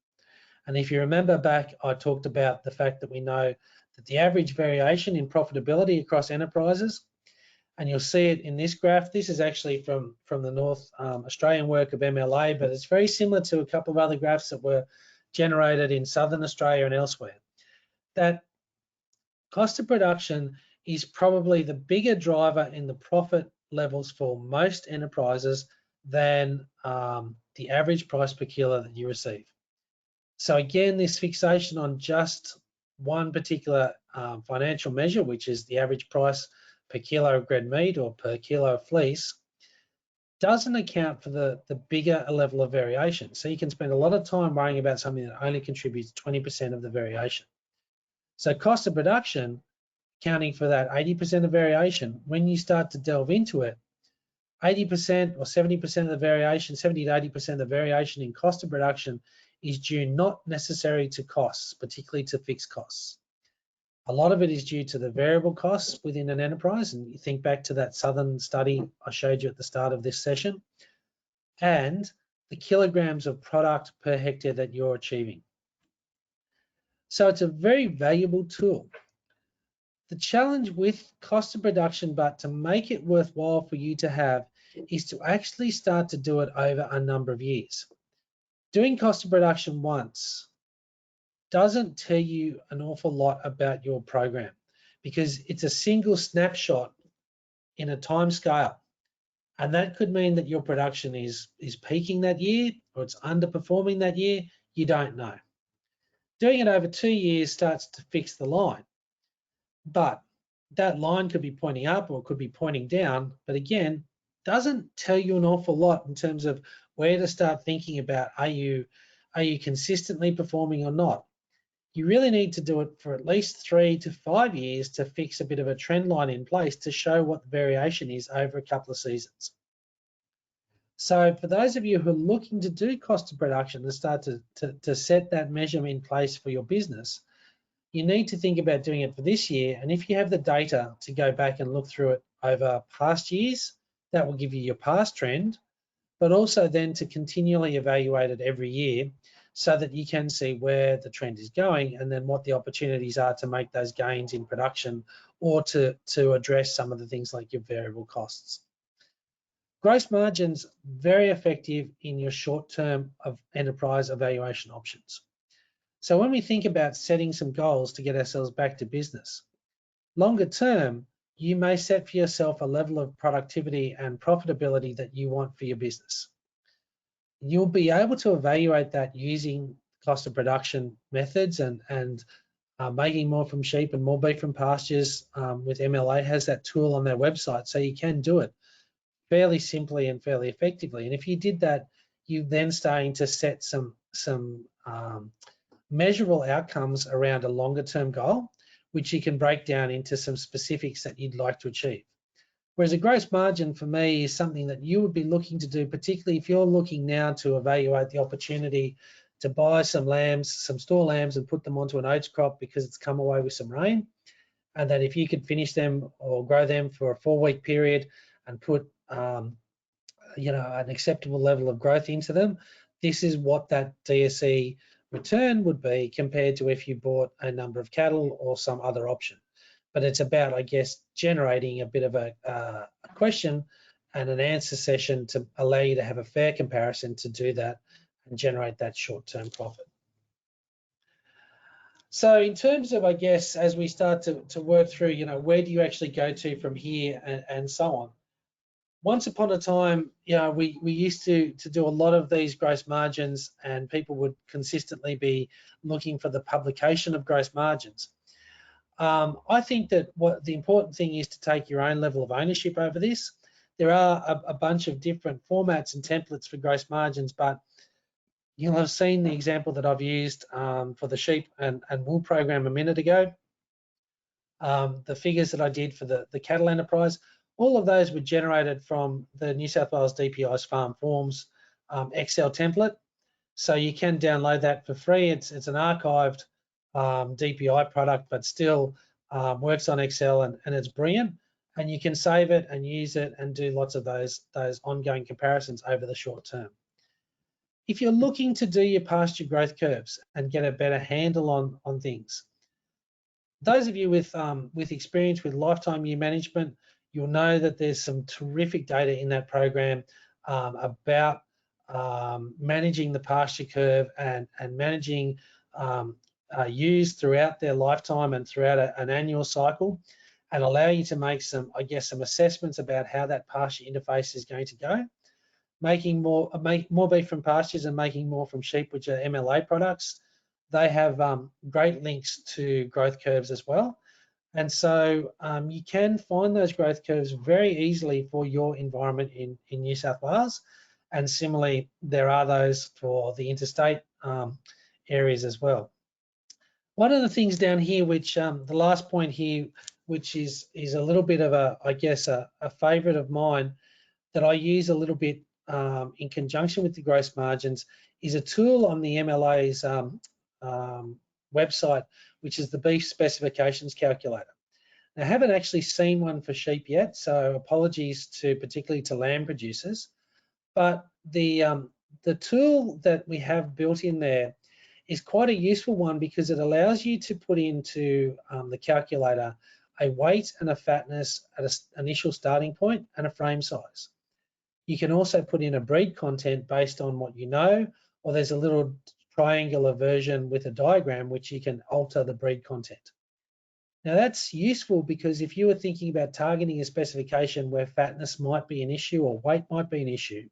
And if you remember back, I talked about the fact that we know that the average variation in profitability across enterprises, and you'll see it in this graph. This is actually from the North Australian work of MLA, but it's very similar to a couple of other graphs that were generated in Southern Australia and elsewhere. That cost of production is probably the bigger driver in the profit levels for most enterprises than the average price per kilo that you receive. So again, this fixation on just one particular financial measure, which is the average price per kilo of red meat or per kilo of fleece, doesn't account for the bigger level of variation. So you can spend a lot of time worrying about something that only contributes 20% of the variation. So cost of production, accounting for that 80% of variation, when you start to delve into it, 80% or 70% of the variation, 70 to 80% of the variation in cost of production is due not necessarily to costs, particularly to fixed costs. A lot of it is due to the variable costs within an enterprise, and you think back to that Southern study I showed you at the start of this session, and the kilograms of product per hectare that you're achieving. So it's a very valuable tool. The challenge with cost of production, but to make it worthwhile for you to have, is to actually start to do it over a number of years. Doing cost of production once doesn't tell you an awful lot about your program because it's a single snapshot in a time scale. And that could mean that your production is peaking that year or it's underperforming that year. You don't know. Doing it over 2 years starts to fix the line. But that line could be pointing up or it could be pointing down. But again, doesn't tell you an awful lot in terms of where to start thinking about are you consistently performing or not. You really need to do it for at least 3 to 5 years to fix a bit of a trend line in place to show what the variation is over a couple of seasons. So for those of you who are looking to do cost of production and start to set that measurement in place for your business, you need to think about doing it for this year. And if you have the data to go back and look through it over past years, that will give you your past trend, but also then to continually evaluate it every year so that you can see where the trend is going and then what the opportunities are to make those gains in production or to address some of the things like your variable costs. Gross margins, very effective in your short-term of enterprise evaluation options. So when we think about setting some goals to get ourselves back to business, longer term, you may set for yourself a level of productivity and profitability that you want for your business. You'll be able to evaluate that using cost of production methods and making more from sheep and more beef from pastures with MLA has that tool on their website, so you can do it fairly simply and fairly effectively. And if you did that, you're then starting to set some measurable outcomes around a longer term goal, which you can break down into some specifics that you'd like to achieve. Whereas a gross margin for me is something that you would be looking to do, particularly if you're looking now to evaluate the opportunity to buy some lambs, some store lambs and put them onto an oats crop because it's come away with some rain. And that if you could finish them or grow them for a 4-week period and put an acceptable level of growth into them, this is what that DSE return would be compared to if you bought a number of cattle or some other option. But it's about, I guess, generating a bit of a question and an answer session to allow you to have a fair comparison to do that and generate that short-term profit. So in terms of, I guess, as we start to work through, where do you actually go to from here and so on? Once upon a time, we used to do a lot of these gross margins and people would consistently be looking for the publication of gross margins. I think that what the important thing is to take your own level of ownership over this. There are a bunch of different formats and templates for gross margins, but you'll have seen the example that I've used for the sheep and wool program a minute ago. The figures that I did for the cattle enterprise, all of those were generated from the New South Wales DPI's Farm Forms Excel template. So you can download that for free. It's an archived DPI product, but still works on Excel, and it's brilliant. And you can save it and use it and do lots of those ongoing comparisons over the short term. If you're looking to do your pasture growth curves and get a better handle on things, those of you with experience with lifetime year management, you'll know that there's some terrific data in that program about managing the pasture curve and managing ewes throughout their lifetime and throughout an annual cycle, and allow you to make some, I guess, some assessments about how that pasture interface is going to go. Make more beef from pastures and making more from sheep, which are MLA products. They have great links to growth curves as well. And so you can find those growth curves very easily for your environment in New South Wales. And similarly, there are those for the interstate areas as well. One of the things down here, which the last point here, which is a little bit of a, I guess, a favourite of mine that I use a little bit in conjunction with the gross margins, is a tool on the MLA's website, which is the beef specifications calculator. Now, I haven't actually seen one for sheep yet, so apologies particularly to lamb producers, but the tool that we have built in there is quite a useful one because it allows you to put into the calculator a weight and a fatness at an initial starting point and a frame size. You can also put in a breed content based on what you know, or there's a little triangular version with a diagram which you can alter the breed content. Now that's useful because if you were thinking about targeting a specification where fatness might be an issue or weight might be an issue,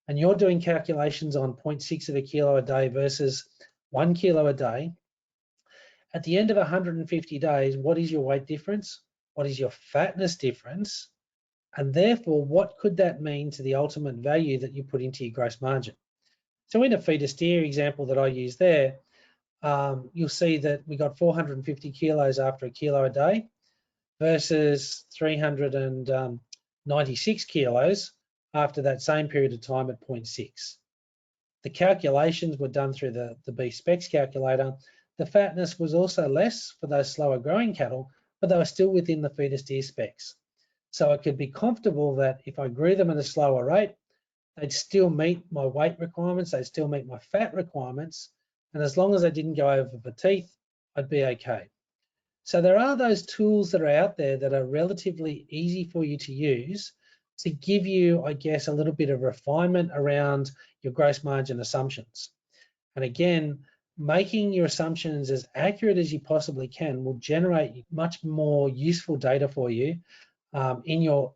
and you're doing calculations on 0.6 of a kilo a day versus 1 kilo a day, at the end of 150 days, what is your weight difference? What is your fatness difference? And therefore, what could that mean to the ultimate value that you put into your gross margin? So in a feeder steer example that I use there, you'll see that we got 450 kilos after a kilo a day versus 396 kilos after that same period of time at 0.6. The calculations were done through the beef specs calculator. The fatness was also less for those slower growing cattle, but they were still within the feeder steer specs. So I could be comfortable that if I grew them at a slower rate, they'd still meet my weight requirements, they'd still meet my fat requirements, and as long as I didn't go over the teeth, I'd be okay. So there are those tools that are out there that are relatively easy for you to use to give you, I guess, a little bit of refinement around your gross margin assumptions. And again, making your assumptions as accurate as you possibly can will generate much more useful data for you in your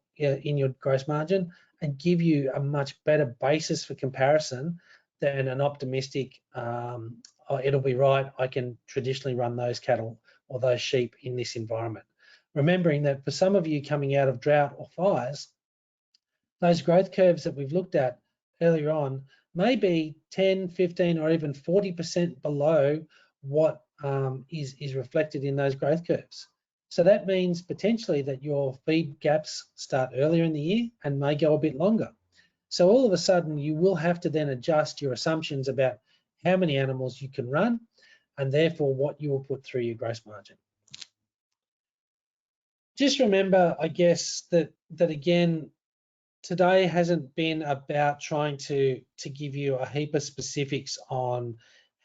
gross margin and give you a much better basis for comparison than an optimistic, oh, it'll be right, I can traditionally run those cattle or those sheep in this environment. Remembering that for some of you coming out of drought or fires, those growth curves that we've looked at earlier on may be 10, 15, or even 40% below what is reflected in those growth curves. So that means potentially that your feed gaps start earlier in the year and may go a bit longer. So all of a sudden you will have to then adjust your assumptions about how many animals you can run and therefore what you will put through your gross margin. Just remember, I guess, that again, today hasn't been about trying to give you a heap of specifics on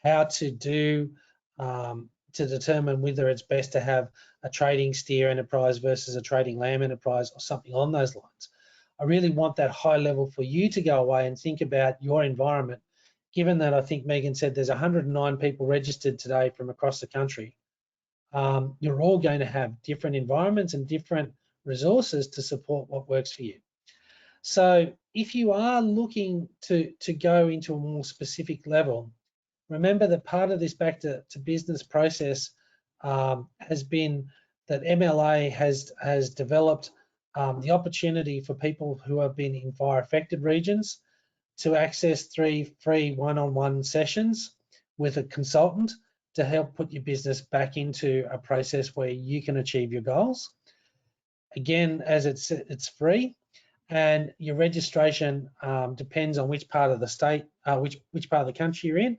how to do to determine whether it's best to have a trading steer enterprise versus a trading lamb enterprise or something on those lines. I really want that high level for you to go away and think about your environment, given that I think Megan said there's 109 people registered today from across the country. You're all going to have different environments and different resources to support what works for you. So if you are looking to go into a more specific level, remember that part of this back to business process has been that MLA has developed the opportunity for people who have been in fire affected regions to access 3 free one-on-one sessions with a consultant to help put your business back into a process where you can achieve your goals. Again, as it's free, and your registration depends on which part of the state, which part of the country you're in.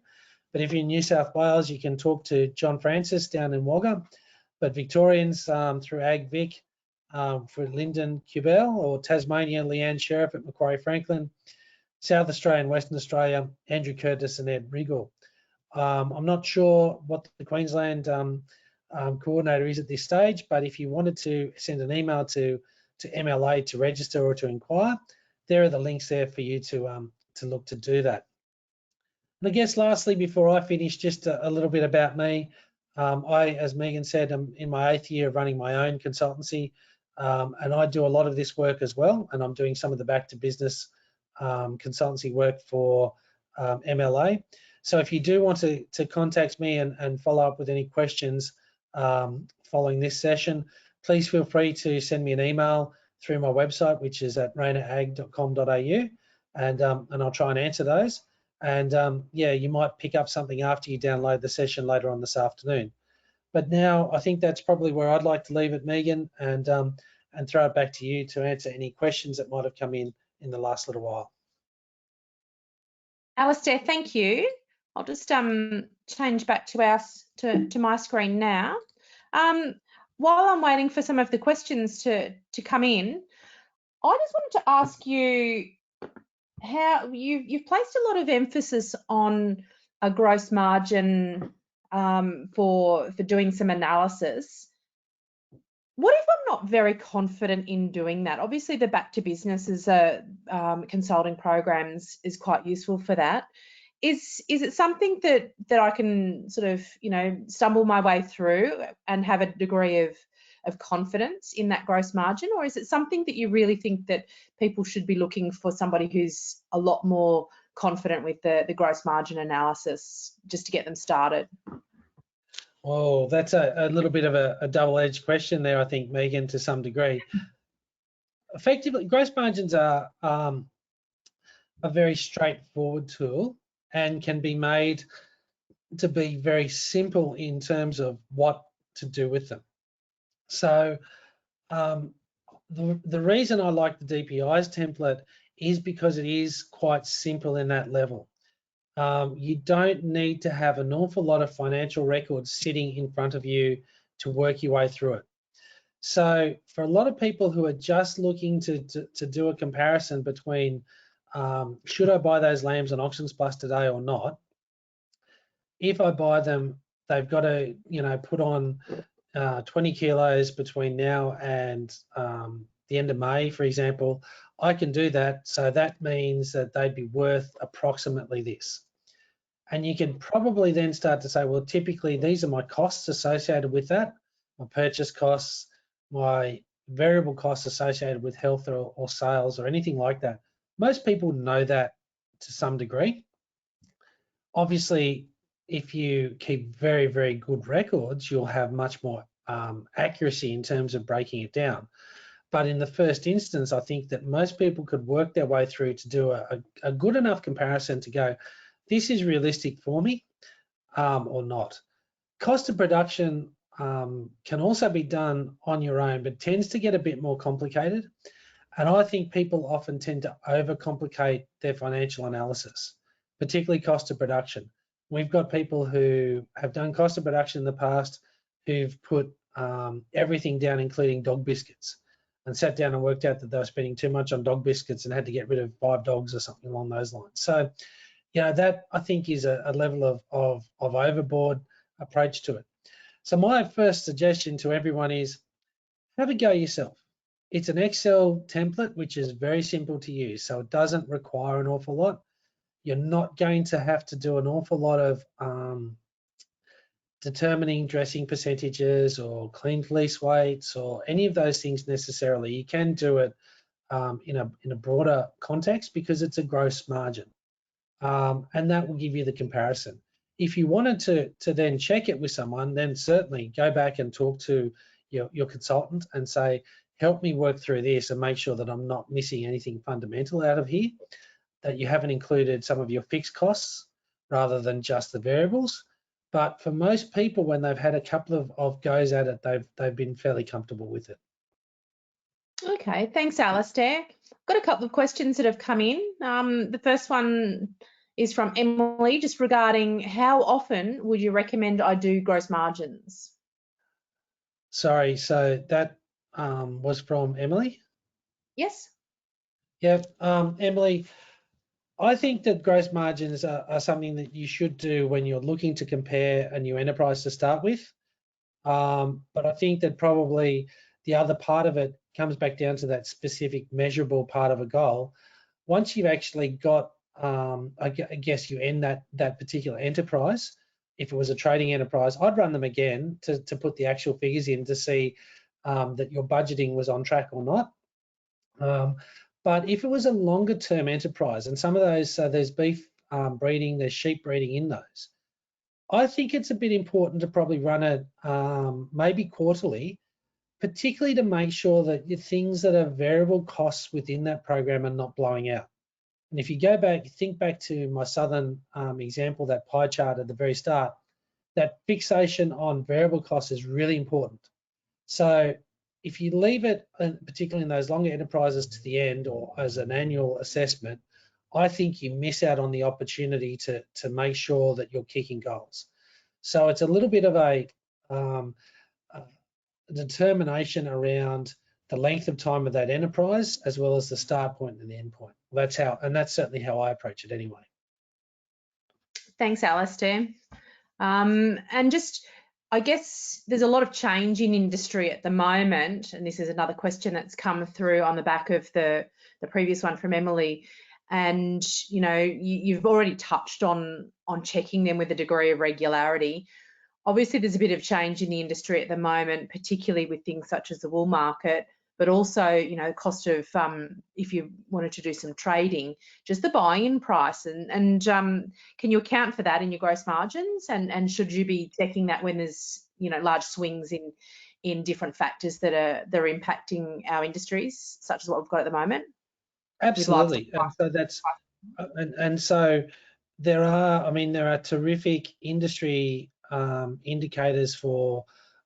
But if you're in New South Wales, you can talk to John Francis down in Wagga. But Victorians through AgVic for Lyndon Cubell, or Tasmania, Leanne Sheriff at Macquarie Franklin. South Australia and Western Australia, Andrew Curtis and Ed Riggle. I'm not sure what the Queensland coordinator is at this stage, but if you wanted to send an email to MLA to register or to inquire, there are the links there for you to look to do that. And I guess lastly, before I finish, just a little bit about me. I, as Megan said, am in my 8th year of running my own consultancy, and I do a lot of this work as well, and I'm doing some of the back to business consultancy work for MLA. So if you do want to contact me and follow up with any questions following this session, please feel free to send me an email through my website, which is at raynerag.com.au, and I'll try and answer those. And yeah, you might pick up something after you download the session later on this afternoon. But now I think that's probably where I'd like to leave it, Megan, and throw it back to you to answer any questions that might have come in the last little while. Alistair, thank you. I'll just change back to my screen now. While I'm waiting for some of the questions to come in, I just wanted to ask you how you've placed a lot of emphasis on a gross margin for doing some analysis. What if I'm not very confident in doing that? Obviously, the Back to Business is consulting programs is quite useful for that. Is it something that I can sort of, stumble my way through and have a degree of confidence in that gross margin, or is it something that you really think that people should be looking for somebody who's a lot more confident with the gross margin analysis just to get them started? Oh, that's a little bit of a double-edged question there, I think, Megan, to some degree. Effectively, gross margins are a very straightforward tool and can be made to be very simple in terms of what to do with them. So the reason I like the DPIs template is because it is quite simple in that level. You don't need to have an awful lot of financial records sitting in front of you to work your way through it. So for a lot of people who are just looking to do a comparison between should I buy those lambs and Auctions Plus today or not, if I buy them, they've got to put on 20 kilos between now and the end of May, for example. I can do that. So that means that they'd be worth approximately this. And you can probably then start to say, well, typically these are my costs associated with that, my purchase costs, my variable costs associated with health or sales or anything like that. Most people know that to some degree. Obviously, if you keep very, very good records, you'll have much more accuracy in terms of breaking it down. But in the first instance, I think that most people could work their way through to do a good enough comparison to go, this is realistic for me or not. Cost of production can also be done on your own, but tends to get a bit more complicated. And I think people often tend to overcomplicate their financial analysis, particularly cost of production. We've got people who have done cost of production in the past who've put everything down, including dog biscuits, and sat down and worked out that they were spending too much on dog biscuits and had to get rid of 5 dogs or something along those lines. So, that I think is a level of overboard approach to it. So my first suggestion to everyone is have a go yourself. It's an Excel template, which is very simple to use, so it doesn't require an awful lot. You're not going to have to do an awful lot of determining dressing percentages or clean fleece weights or any of those things necessarily. You can do it in a broader context because it's a gross margin, and that will give you the comparison. If you wanted to then check it with someone, then certainly go back and talk to your consultant and say, help me work through this and make sure that I'm not missing anything fundamental out of here, that you haven't included some of your fixed costs rather than just the variables. But for most people, when they've had a couple of goes at it, they've been fairly comfortable with it. Okay, thanks, Alistair. I've got a couple of questions that have come in. The first one is from Emily, just regarding how often would you recommend I do gross margins? Sorry, so that was from Emily? Yes. Yeah, Emily, I think that gross margins are something that you should do when you're looking to compare a new enterprise to start with. But I think that probably the other part of it comes back down to that specific measurable part of a goal. Once you've actually got, I guess you end that particular enterprise, if it was a trading enterprise, I'd run them again to put the actual figures in to see that your budgeting was on track or not. But if it was a longer term enterprise, and some of those, so there's beef breeding, there's sheep breeding in those, I think it's a bit important to probably run it maybe quarterly, particularly to make sure that the things that are variable costs within that program are not blowing out. And if you go back, think back to my Southern example, that pie chart at the very start, that fixation on variable costs is really important. So if you leave it, particularly in those longer enterprises, to the end or as an annual assessment, I think you miss out on the opportunity to make sure that you're kicking goals. So it's a little bit of a determination around the length of time of that enterprise, as well as the start point and the end point. That's how, and that's certainly how I approach it anyway. Thanks, Alistair. And just, I guess there's a lot of change in industry at the moment, and this is another question that's come through on the back of the previous one from Emily. And you know, you've already touched on checking them with a degree of regularity. Obviously, there's a bit of change in the industry at the moment, particularly with things such as the wool market, but also, you know, cost of, if you wanted to do some trading, just the buy-in price. And can you account for that in your gross margins? And should you be checking that when there's, you know, large swings in different factors that are impacting our industries, such as what we've got at the moment? Absolutely. And so that's, and so there are, I mean, there are terrific industry indicators for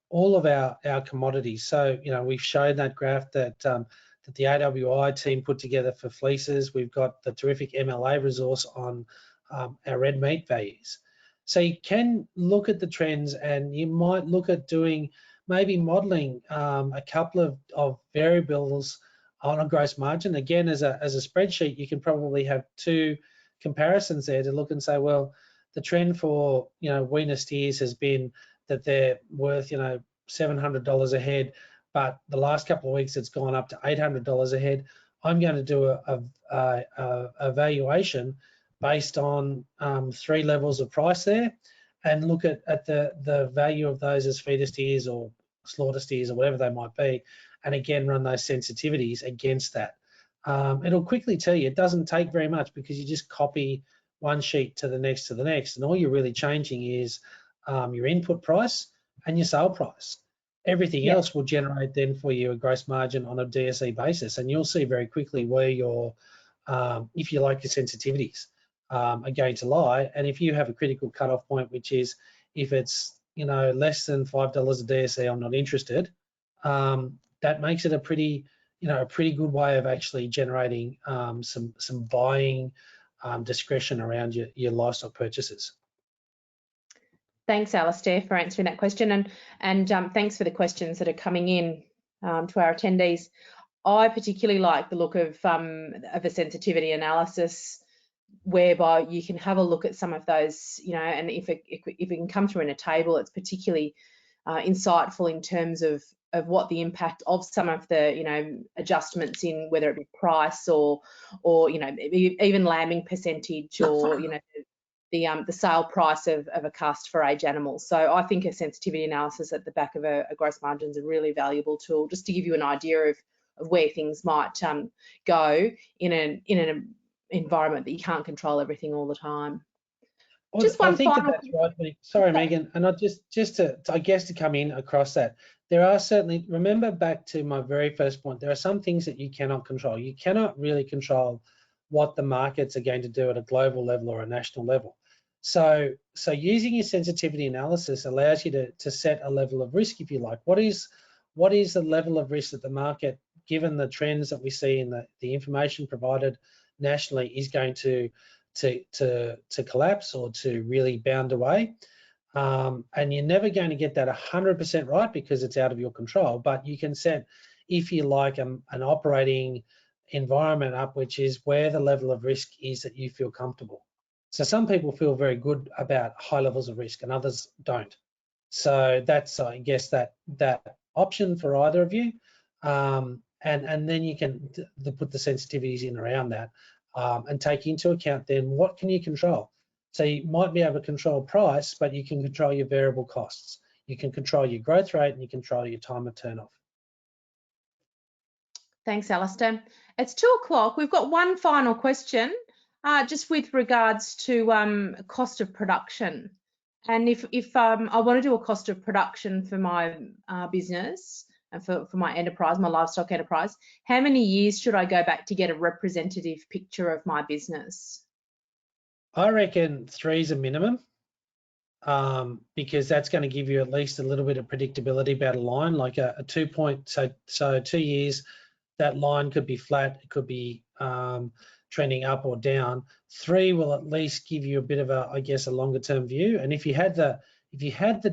all of our commodities. So, you know, we've shown that graph that that the AWI team put together for fleeces. We've got the terrific MLA resource on our red meat values. So you can look at the trends, and you might look at doing maybe modeling a couple of variables on a gross margin. Again, as a spreadsheet, you can probably have two comparisons there to look and say, well, the trend for, you know, weaner steers has been that they're worth, you know, $700 a head, but the last couple of weeks it's gone up to $800 a head. I'm going to do a valuation based on 3 levels of price there, and look at the value of those as feeder steers or slaughter steers or whatever they might be, and again run those sensitivities against that. It'll quickly tell you it doesn't take very much, because you just copy one sheet to the next, and all you're really changing is your input price and your sale price. Everything else will generate then for you a gross margin on a DSE basis, and you'll see very quickly where your, if you like, your sensitivities are going to lie. And if you have a critical cutoff point, which is if it's, you know, less than $5 a DSE, I'm not interested. That makes it a pretty, you know, a pretty good way of actually generating some buying discretion around your livestock purchases. Thanks, Alistair, for answering that question, and thanks for the questions that are coming in to our attendees. I particularly like the look of a sensitivity analysis, whereby you can have a look at some of those, you know, and if it can come through in a table, it's particularly insightful in terms of what the impact of some of the, you know, adjustments in, whether it be price or you know, even lambing percentage, or, you know, the sale price of a cast for age animals. So I think a sensitivity analysis at the back of a gross margin is a really valuable tool, just to give you an idea of where things might go in an environment that you can't control everything all the time. Well, Just one I think final. that's right. Sorry, Megan, and I just to I guess to come in across that, there are certainly, remember back to my very first point, there are some things that you cannot control. You cannot really control what the markets are going to do at a global level or a national level. So using your sensitivity analysis allows you to set a level of risk, if you like. What is the level of risk that the market, given the trends that we see in the information provided nationally, is going to to collapse or to really bound away. And you're never going to get that 100% right because it's out of your control, but you can set, if you like, an operating environment up, which is where the level of risk is that you feel comfortable. So some people feel very good about high levels of risk and others don't. So that's, I guess, that option for either of you. And then you can put the sensitivities in around that and take into account then what can you control. So you might be able to control price, but you can control your variable costs. You can control your growth rate and you control your time of turnoff. Thanks, Alistair. It's 2 o'clock. We've got one final question, just with regards to cost of production. And if I want to do a cost of production for my business and for my enterprise, my livestock enterprise, how many years should I go back to get a representative picture of my business? I reckon 3 is a minimum, because that's going to give you at least a little bit of predictability about a line, like a 2 point. So 2 years, that line could be flat, it could be trending up or down. 3 will at least give you a bit of a, I guess, a longer term view. And if you had the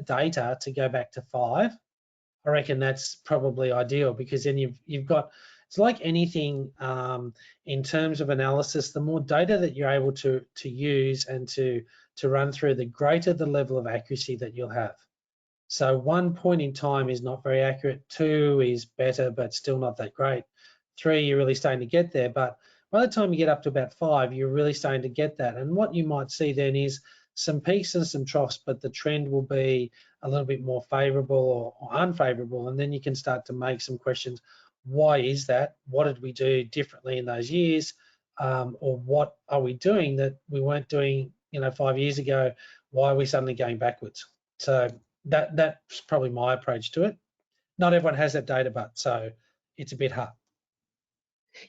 data to go back to 5, I reckon that's probably ideal, because then you've got, it's like anything in terms of analysis, the more data that you're able to use and to run through, the greater the level of accuracy that you'll have. So 1 point in time is not very accurate, 2 is better but still not that great, 3 you're really starting to get there, but by the time you get up to about 5 you're really starting to get that. And what you might see then is some peaks and some troughs, but the trend will be a little bit more favorable or unfavorable, and then you can start to make some questions. Why is that? What did we do differently in those years? Or what are we doing that we weren't doing 5 years ago? Why are we suddenly going backwards? So that's probably my approach to it. Not everyone has that data, but so it's a bit hard.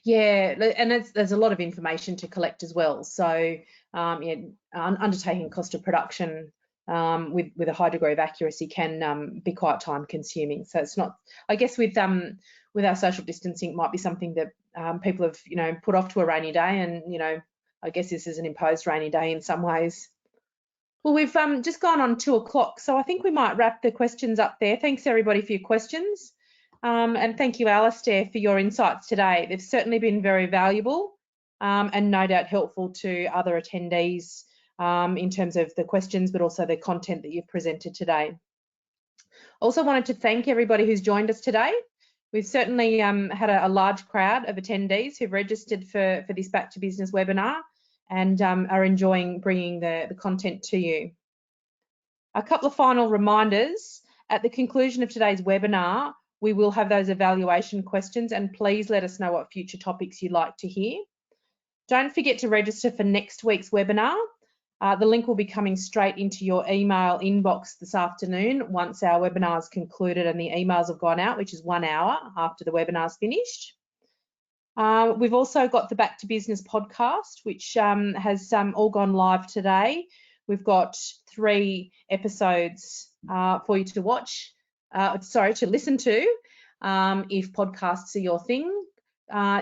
Yeah, and there's a lot of information to collect as well. So undertaking cost of production with a high degree of accuracy can be quite time consuming. So it's not, I guess with our social distancing, it might be something that people have put off to a rainy day, and I guess this is an imposed rainy day in some ways. Well, we've just gone on 2 o'clock, so I think we might wrap the questions up there. Thanks everybody for your questions. And thank you, Alistair, for your insights today. They've certainly been very valuable and no doubt helpful to other attendees in terms of the questions, but also the content that you've presented today. Also wanted to thank everybody who's joined us today. We've certainly had a large crowd of attendees who've registered for this Back to Business webinar and are enjoying bringing the content to you. A couple of final reminders. At the conclusion of today's webinar, we will have those evaluation questions, and please let us know what future topics you'd like to hear. Don't forget to register for next week's webinar. The link will be coming straight into your email inbox this afternoon once our webinar is concluded and the emails have gone out, which is 1 hour after the webinar is finished. We've also got the Back to Business podcast, which has all gone live today. We've got 3 episodes for you to watch. To listen to, if podcasts are your thing.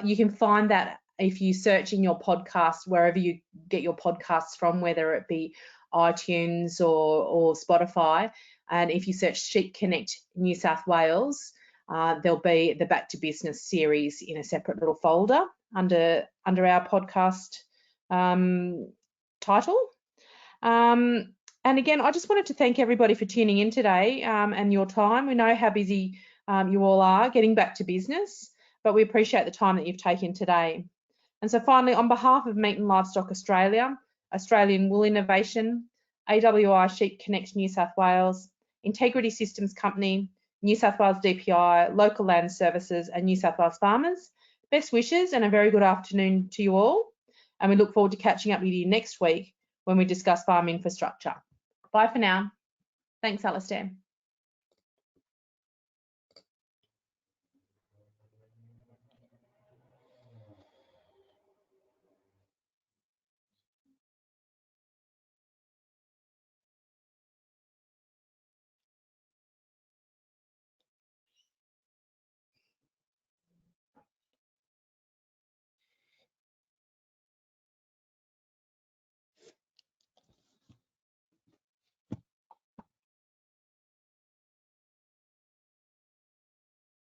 You can find that if you search in your podcast, wherever you get your podcasts from, whether it be iTunes or Spotify, and if you search Sheep Connect New South Wales, there'll be the Back to Business series in a separate little folder under our podcast title. And again, I just wanted to thank everybody for tuning in today and your time. We know how busy you all are getting back to business, but we appreciate the time that you've taken today. And so finally, on behalf of Meat and Livestock Australia, Australian Wool Innovation, AWI Sheep Connect New South Wales, Integrity Systems Company, New South Wales DPI, Local Land Services and New South Wales Farmers, best wishes and a very good afternoon to you all. And we look forward to catching up with you next week when we discuss farm infrastructure. Bye for now. Thanks, Alistair.